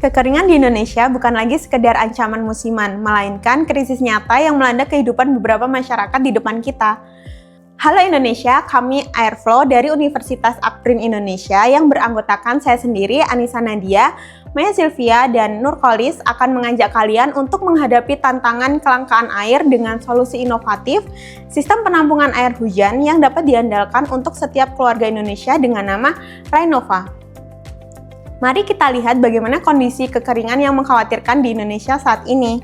Kekeringan di Indonesia bukan lagi sekedar ancaman musiman, melainkan krisis nyata yang melanda kehidupan beberapa masyarakat di depan kita. Halo Indonesia, kami Airflow dari Universitas Akprin Indonesia yang beranggotakan saya sendiri, Anissa Nadia, Maya Sylvia, dan Nurkolis akan mengajak kalian untuk menghadapi tantangan kelangkaan air dengan solusi inovatif, sistem penampungan air hujan yang dapat diandalkan untuk setiap keluarga Indonesia dengan nama Rainova. Mari kita lihat bagaimana kondisi kekeringan yang mengkhawatirkan di Indonesia saat ini.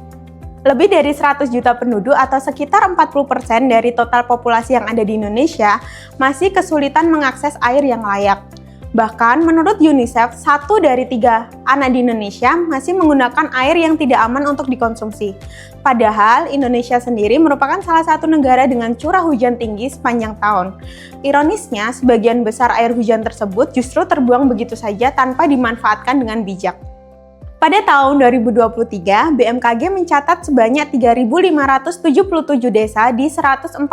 Lebih dari 100 juta penduduk atau sekitar 40% dari total populasi yang ada di Indonesia masih kesulitan mengakses air yang layak. Bahkan menurut UNICEF, 1 dari 3 anak di Indonesia masih menggunakan air yang tidak aman untuk dikonsumsi. Padahal Indonesia sendiri merupakan salah satu negara dengan curah hujan tinggi sepanjang tahun. Ironisnya, sebagian besar air hujan tersebut justru terbuang begitu saja tanpa dimanfaatkan dengan bijak. Pada tahun 2023, BMKG mencatat sebanyak 3.577 desa di 142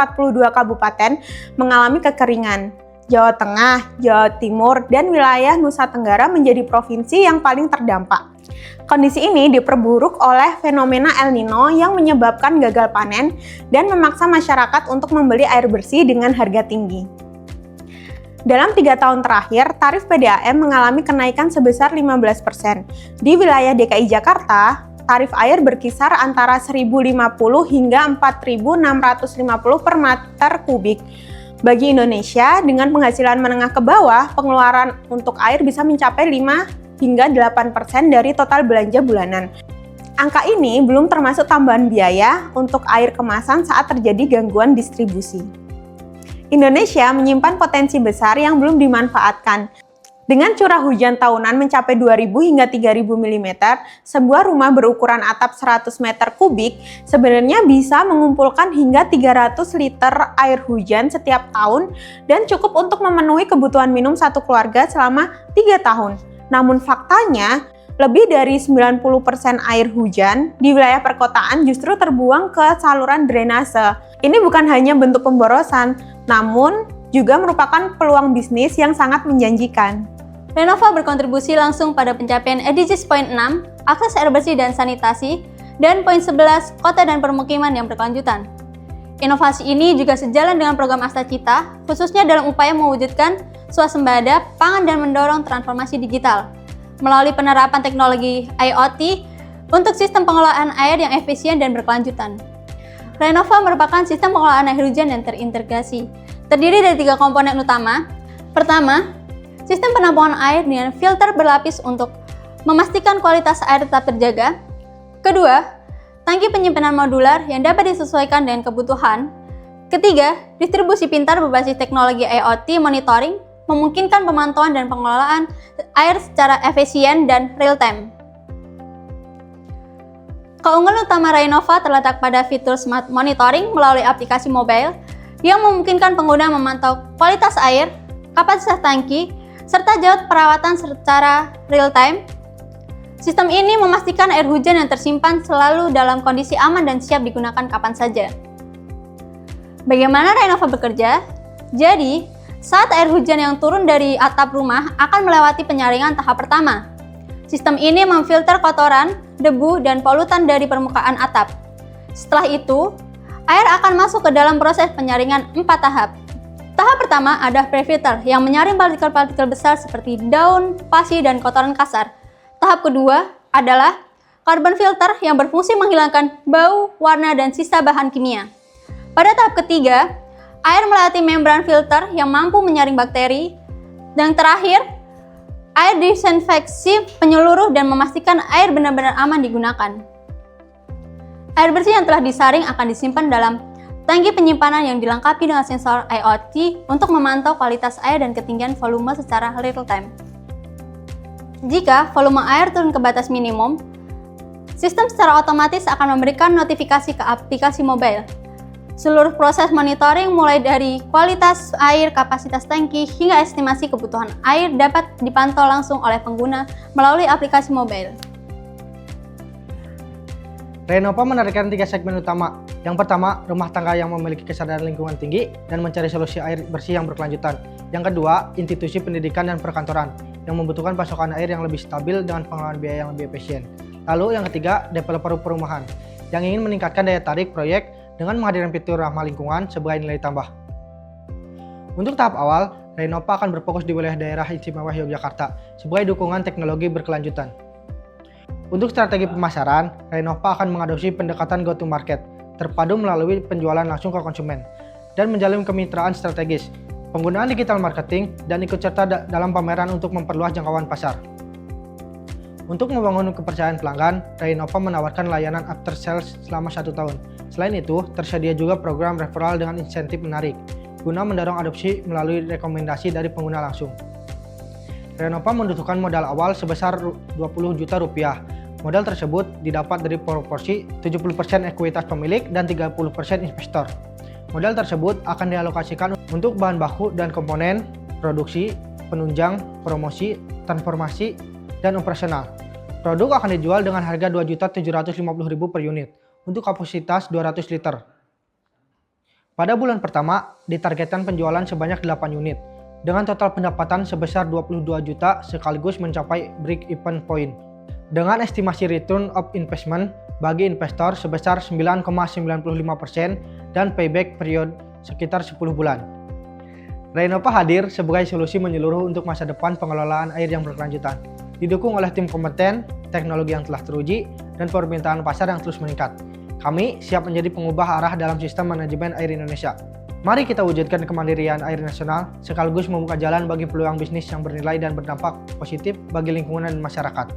kabupaten mengalami kekeringan. Jawa Tengah, Jawa Timur, dan wilayah Nusa Tenggara menjadi provinsi yang paling terdampak. Kondisi ini diperburuk oleh fenomena El Nino yang menyebabkan gagal panen dan memaksa masyarakat untuk membeli air bersih dengan harga tinggi. Dalam 3 tahun terakhir, tarif PDAM mengalami kenaikan sebesar 15%. Di wilayah DKI Jakarta, tarif air berkisar antara 1.050 hingga 4.650 per meter kubik. Bagi Indonesia, dengan penghasilan menengah ke bawah, pengeluaran untuk air bisa mencapai 5 hingga 8% dari total belanja bulanan. Angka ini belum termasuk tambahan biaya untuk air kemasan saat terjadi gangguan distribusi. Indonesia menyimpan potensi besar yang belum dimanfaatkan. Dengan curah hujan tahunan mencapai 2.000 hingga 3.000 mm, sebuah rumah berukuran atap 100 meter kubik sebenarnya bisa mengumpulkan hingga 300 liter air hujan setiap tahun dan cukup untuk memenuhi kebutuhan minum satu keluarga selama 3 tahun. Namun faktanya, lebih dari 90% air hujan di wilayah perkotaan justru terbuang ke saluran drainase. Ini bukan hanya bentuk pemborosan, namun juga merupakan peluang bisnis yang sangat menjanjikan. Rainova berkontribusi langsung pada pencapaian SDGs Poin 6, akses air bersih dan sanitasi, dan Poin 11, kota dan permukiman yang berkelanjutan. Inovasi ini juga sejalan dengan program Asta Cita, khususnya dalam upaya mewujudkan swasembada pangan dan mendorong transformasi digital, melalui penerapan teknologi IoT untuk sistem pengelolaan air yang efisien dan berkelanjutan. Rainova merupakan sistem pengelolaan air hujan yang terintegrasi, terdiri dari 3 komponen utama. Pertama, sistem penampungan air dengan filter berlapis untuk memastikan kualitas air tetap terjaga. Kedua, tangki penyimpanan modular yang dapat disesuaikan dengan kebutuhan. Ketiga, distribusi pintar berbasis teknologi IoT monitoring memungkinkan pemantauan dan pengelolaan air secara efisien dan real-time. Keunggulan utama Rainova terletak pada fitur Smart Monitoring melalui aplikasi mobile yang memungkinkan pengguna memantau kualitas air, kapasitas tangki, serta jadwal perawatan secara real-time. Sistem ini memastikan air hujan yang tersimpan selalu dalam kondisi aman dan siap digunakan kapan saja. Bagaimana Rainova bekerja? Jadi, saat air hujan yang turun dari atap rumah akan melewati penyaringan tahap pertama. Sistem ini memfilter kotoran, debu, dan polutan dari permukaan atap. Setelah itu, air akan masuk ke dalam proses penyaringan 4 tahap. Tahap pertama adalah pre-filter yang menyaring partikel-partikel besar seperti daun, pasi, dan kotoran kasar. Tahap kedua adalah carbon filter yang berfungsi menghilangkan bau, warna, dan sisa bahan kimia. Pada tahap ketiga, air melewati membran filter yang mampu menyaring bakteri. Dan terakhir, air disinfeksi penyeluruh dan memastikan air benar-benar aman digunakan. Air bersih yang telah disaring akan disimpan dalam tangki penyimpanan yang dilengkapi dengan sensor IoT untuk memantau kualitas air dan ketinggian volume secara real-time. Jika volume air turun ke batas minimum, sistem secara otomatis akan memberikan notifikasi ke aplikasi mobile. Seluruh proses monitoring mulai dari kualitas air, kapasitas tangki, hingga estimasi kebutuhan air dapat dipantau langsung oleh pengguna melalui aplikasi mobile. Rainova menargetkan 3 segmen utama. Yang pertama, rumah tangga yang memiliki kesadaran lingkungan tinggi dan mencari solusi air bersih yang berkelanjutan. Yang kedua, institusi pendidikan dan perkantoran. yang membutuhkan pasokan air yang lebih stabil dengan pengelolaan biaya yang lebih efisien. Lalu yang ketiga, developer perumahan yang ingin meningkatkan daya tarik proyek dengan menghadirkan fitur ramah lingkungan sebagai nilai tambah. Untuk tahap awal, Renova akan berfokus di wilayah daerah istimewa Yogyakarta sebagai dukungan teknologi berkelanjutan. Untuk strategi pemasaran, Renova akan mengadopsi pendekatan go-to-market, terpadu melalui penjualan langsung ke konsumen, dan menjalin kemitraan strategis, penggunaan digital marketing, dan ikut serta dalam pameran untuk memperluas jangkauan pasar. Untuk membangun kepercayaan pelanggan, Renova menawarkan layanan after sales selama 1 tahun. Selain itu, tersedia juga program referral dengan insentif menarik, guna mendorong adopsi melalui rekomendasi dari pengguna langsung. Renova membutuhkan modal awal sebesar 20 juta rupiah. Modal tersebut didapat dari proporsi 70% ekuitas pemilik dan 30% investor. Modal tersebut akan dialokasikan untuk bahan baku dan komponen, produksi, penunjang, promosi, transformasi, dan operasional. Produk akan dijual dengan harga Rp2.750.000 per unit untuk kapasitas 200 liter. Pada bulan pertama, ditargetkan penjualan sebanyak 8 unit, dengan total pendapatan sebesar 22 juta sekaligus mencapai break-even point, dengan estimasi return of investment bagi investor sebesar 9,95% dan payback period sekitar 10 bulan. Renova hadir sebagai solusi menyeluruh untuk masa depan pengelolaan air yang berkelanjutan, didukung oleh tim kompeten, teknologi yang telah teruji, dan permintaan pasar yang terus meningkat. Kami siap menjadi pengubah arah dalam sistem manajemen air Indonesia. Mari kita wujudkan kemandirian air nasional sekaligus membuka jalan bagi peluang bisnis yang bernilai dan berdampak positif bagi lingkungan dan masyarakat.